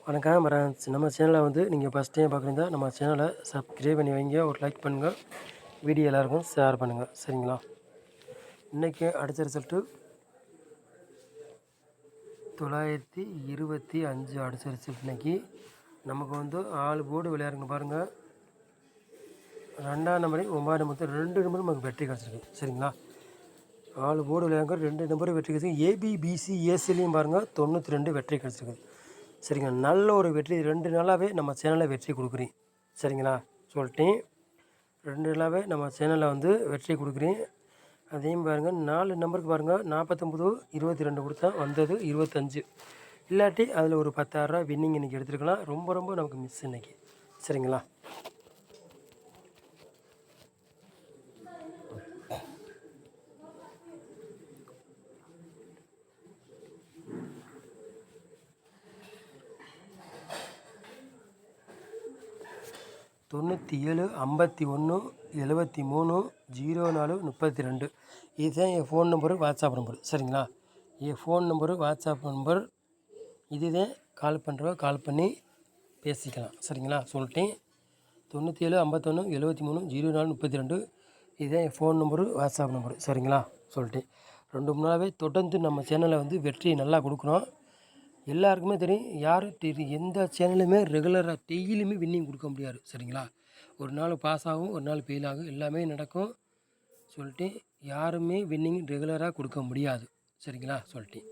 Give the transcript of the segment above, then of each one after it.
வணக்கம் ஃப்ரெண்ட்ஸ். நம்ம சேனலை வந்து நீங்கள் ஃபஸ்ட் டைம் பார்க்குறீங்க, நம்ம சேனலை சப்ஸ்கிரைப் பண்ணி வைங்க, ஒரு லைக் பண்ணுங்கள், வீடியோ எல்லாருக்கும் ஷேர் பண்ணுங்கள். சரிங்களா? இன்றைக்கி அடித்த ரிசல்ட்டு 925 அடித்த ரிசல்ட். இன்றைக்கி நமக்கு வந்து 4 போர்டு விளையாடுங்க பாருங்கள். 2ஆம் நம்பரை 9ஆம் நம்பர் 2 நம்பரும் நமக்கு வெற்றி கிடச்சிருக்கு. சரிங்களா? 4 போர்டு விளையாடுங்க, 2 நம்பரும் வெற்றி கிடச்சிருக்கு. ஏபிபிசி ஏசிலையும் பாருங்கள் 92 வெற்றி கிடச்சிருக்கு. சரிங்க, நல்ல ஒரு வெற்றி. 2 நாளாகவே நம்ம சேனலில் வெற்றி கொடுக்குறேன். சரிங்களா? சொல்லிட்டேன், 2 நாளாகவே நம்ம சேனலில் வந்து வெற்றி கொடுக்குறேன். அதையும் பாருங்கள், 4 நம்பருக்கு பாருங்கள் 49 22 கொடுத்தா வந்தது 25. இல்லாட்டி அதில் ஒரு 10,000 வின்னிங் இன்றைக்கி எடுத்துருக்கலாம். ரொம்ப ரொம்ப நமக்கு மிஸ் இன்றைக்கி. சரிங்களா? தொண்ணூற்றி 51 73 04 32. இதுதான் என் ஃபோன் நம்பரு, வாட்ஸ்அப் நம்பரு. சரிங்களா? என் ஃபோன் நம்பரு, வாட்ஸ்அப் நம்பர் இதுதான். கால் பண்ணுறவங்க கால் பண்ணி பேசிக்கலாம். சரிங்களா? சொல்லிட்டேன். 97 51 73 04 32. இதுதான் என் ஃபோன் நம்பரு, வாட்ஸ்அப் நம்பரு. சரிங்களா? சொல்லிட்டேன். 2 3 நாளாகவே தொடர்ந்து நம்ம சேனலை வந்து வெற்றி நல்லா கொடுக்குறோம். எல்லாருக்குமே தெரியும், யாரும் எந்த சேனலுமே ரெகுலராக டெய்லியுமே வின்னிங் கொடுக்க முடியாது. சரிங்களா? ஒரு நாள் பாஸ் ஆகும், ஒரு நாள் ஃபெயில் ஆகும், எல்லாமே நடக்கும். சொல்லிட்டு யாருமே வின்னிங் ரெகுலராக கொடுக்க முடியாது. சரிங்களா? சொல்லிட்டேன்.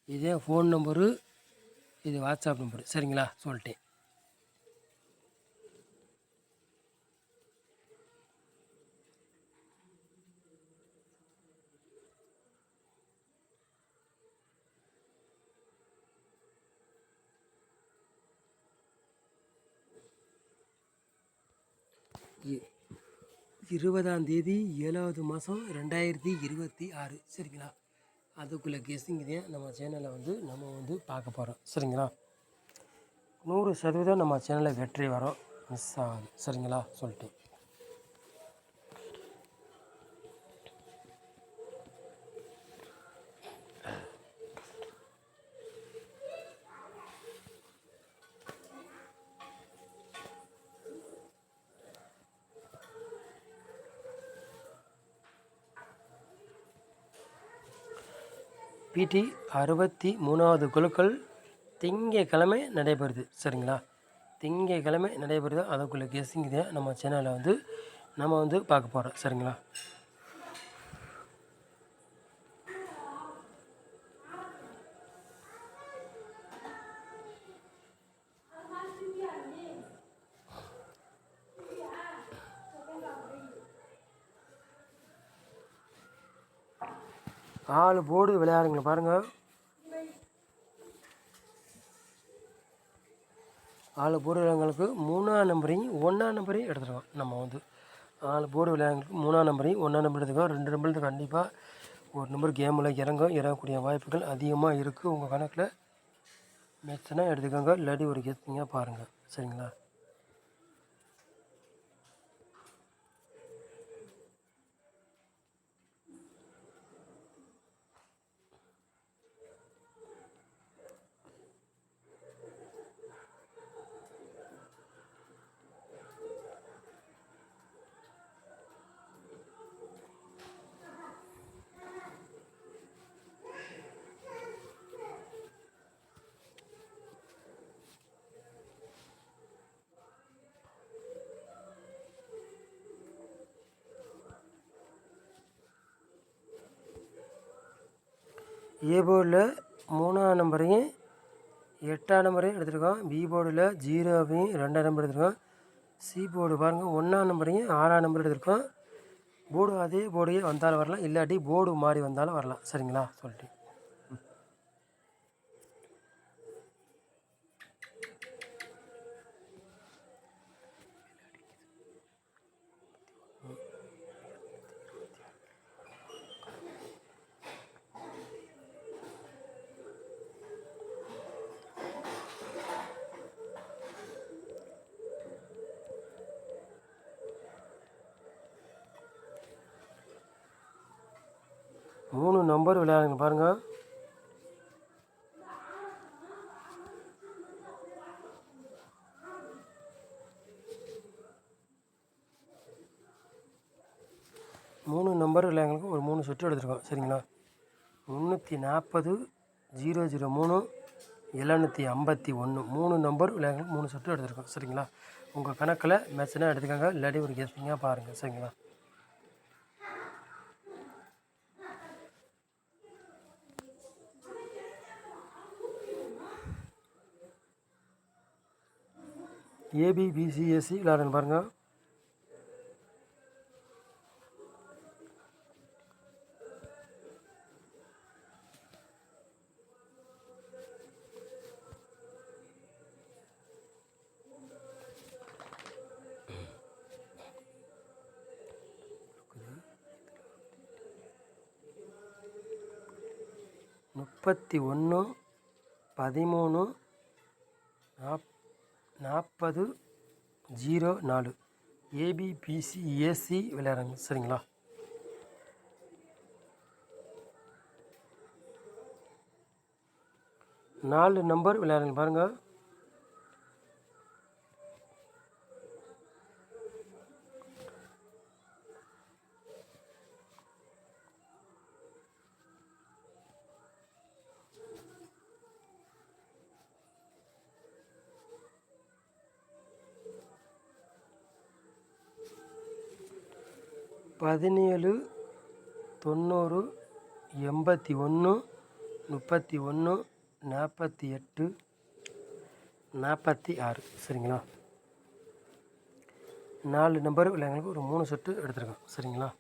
இதே ஃபோன் நம்பரு, இது வாட்ஸ்அப் நம்பரு. சரிங்களா? சொல்லிட்டேன். இ 20ஆம் தேதி 7வது மாதம் 2026. சரிங்களா? அதுக்குள்ளே கெஸ்ஸிங் தான் நம்ம சேனலை வந்து நம்ம வந்து பார்க்க போகிறோம். சரிங்களா? 100% நம்ம சேனலில் வெற்றி வரும், மிஸ் ஆகாது. சரிங்களா? சொல்லிட்டேன். பிடி 63வது குழுக்கள் திங்கக்கிழமை நடைபெறுது. சரிங்களா? திங்கக்கிழமை நடைபெறுது. அதுக்குள்ளே கெஸ்ஸிங் தான் நம்ம சேனலில் வந்து நம்ம வந்து பார்க்க போகிறோம். சரிங்களா? ஆள் போர்டு விளையாடுங்க பாருங்கள். ஆள் போர்டு விளையாடுங்களுக்கு 3ஆம் நம்பரையும் 1ஆம் நம்பரையும் எடுத்துருக்கோம். நம்ம வந்து 4 போர்டு விளையாடுங்களுக்கு 3ஆம் நம்பரையும் 1ஆம் நம்பர் எடுத்துக்கோம். 2 நம்பருக்கு கண்டிப்பாக ஒரு நம்பர் கேமில் இறங்கக்கூடிய வாய்ப்புகள் அதிகமாக இருக்குது. உங்கள் கணக்கில் மேட்ச்னா எடுத்துக்கோங்க, இல்லாட்டி ஒரு கெஸ்ஸிங்காக பாருங்கள். சரிங்களா? ஏ போர்டில் 3ஆம் நம்பரையும் 8ஆம் நம்பரையும் எடுத்துருக்கோம். பி போர்டில் 0வையும் 2ஆம் நம்பர் எடுத்துருக்கோம். சி போர்டு பாருங்கள் 1ஆம் நம்பரையும் 6ஆம் நம்பர் எடுத்துருக்கோம். போர்டு அதே போர்டையே வந்தாலும் வரலாம், இல்லாட்டி போர்டு மாறி வந்தாலும் வரலாம். சரிங்களா? சொல்லிட்டு மூணு நம்பர் விளையாடுங்க பாருங்கள். 3 நம்பர் விளையாங்களுக்கு ஒரு 3 செட்டு எடுத்துருக்கோம். சரிங்களா? 340 003 751 3 நம்பர் விளையாங்களுக்கு 3 செட்டு எடுத்துருக்கோம். சரிங்களா? உங்கள் கணக்கில் மேட்ச்னா எடுத்துக்கோங்க, இல்லாட்டி ஒரு கெஸ்டிங்காக பாருங்கள். சரிங்களா? ஏபிபிசிஎஸ்சி விளையாடுன்னு பாருங்கள். முப்பத்தி 1 13 40 04 ஏபிபிசிஏசி விளையாடுங்க. சரிங்களா? நாலு நம்பர் விளையாடுங்க பாருங்கள். பதினேழு 90 81 31 48 46. சரிங்களா? 4 நம்பர் விளையாங்களுக்கு ஒரு 3 செட்டு எடுத்துருக்கோம். சரிங்களா?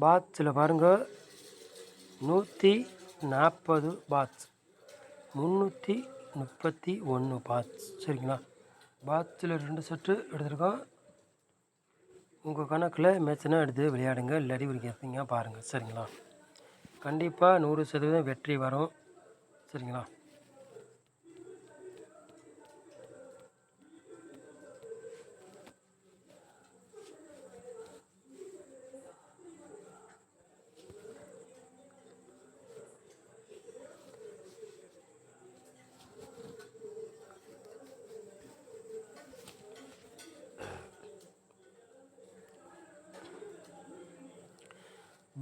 பாட்ஸில் பாருங்கள், 140 பாட்ஸ், 331 பாட்ஸ். சரிங்களா? பாட்ஸில் 2 செட்டு எடுத்துருக்கோம். உங்கள் கணக்கில் மேட்ச்னா எடுத்து விளையாடுங்க, இல்லாட்டி ஒரு கெஸ்டிங்காக பாருங்கள். சரிங்களா? கண்டிப்பாக 100% வெற்றி வரும். சரிங்களா?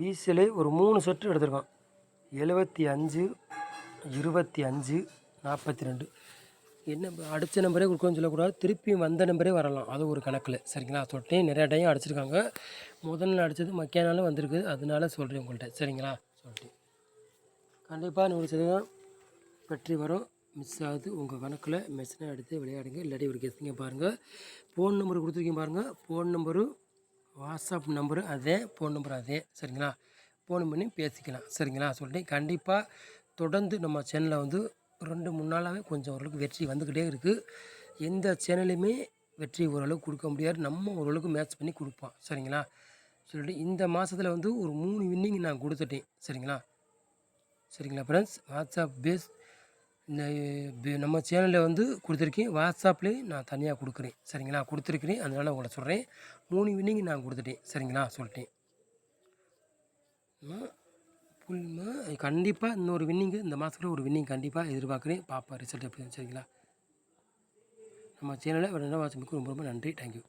பிசியில் ஒரு 3 செட்டு எடுத்துருக்கோம். 75 25 42. என்ன அடித்த நம்பரே கொடுக்கணும்னு சொல்லக்கூடாது, திருப்பி வந்த நம்பரே வரலாம், அது ஒரு கணக்கில். சரிங்களா? தொட்டையும் நிறையா டைம் அடிச்சிருக்காங்க. முதல்ல அடித்தது மக்கியானாலும் வந்திருக்கு, அதனால சொல்கிறேன் உங்கள்கிட்ட. சரிங்களா? சொல்லிட்டு கண்டிப்பாக 100% வெற்றி வரும். மிஸ் ஆகுது. உங்கள் கணக்கில் மெஸ்னா எடுத்து விளையாடுங்க, இல்லாட்டி ஒரு கெஸ்டிங்க பாருங்கள். ஃபோன் நம்பர் கொடுத்துருக்கீங்க பாருங்கள். ஃபோன் நம்பரு வாட்ஸ்அப் நம்பரு அதே, ஃபோன் நம்பர் அதே. சரிங்களா? ஃபோன் பண்ணி பேசிக்கலாம். சரிங்களா? சொல்லிட்டு கண்டிப்பாக தொடர்ந்து நம்ம சேனலில் வந்து 2-3 நாளாகவே கொஞ்சம் ஓரளவுக்கு வெற்றி வந்துக்கிட்டே இருக்குது. எந்த சேனலையுமே வெற்றி ஓரளவுக்கு கொடுக்க முடியாது, நம்ம ஓரளவுக்கு மேட்ச் பண்ணி கொடுப்போம். சரிங்களா? சொல்லிட்டு இந்த மாதத்தில் வந்து ஒரு 3 வின்னிங் நான் கொடுத்துட்டேன். சரிங்களா? சரிங்களா ஃப்ரெண்ட்ஸ்? வாட்ஸ்அப் பேஸ் நம்ம சேனலில் வந்து கொடுத்துருக்கேன், வாட்ஸ்அப்லேயும் நான் தனியாக கொடுக்குறேன். சரிங்களா? கொடுத்துருக்குறேன், அதனால் உங்களை சொல்கிறேன். 3 வின்னிங் நான் கொடுத்துட்டேன். சரிங்களா? சொல்லிட்டேன். கண்டிப்பாக இன்னொரு வின்னிங்கு இந்த மாதத்தில் ஒரு வின்னிங் கண்டிப்பாக எதிர்பார்க்குறேன். பார்ப்போம் ரிசல்ட் எப்படி. சரிங்களா? நம்ம சேனலை ஒரு நல்ல வாட்ச் ரொம்ப ரொம்ப நன்றி. தேங்க்யூ.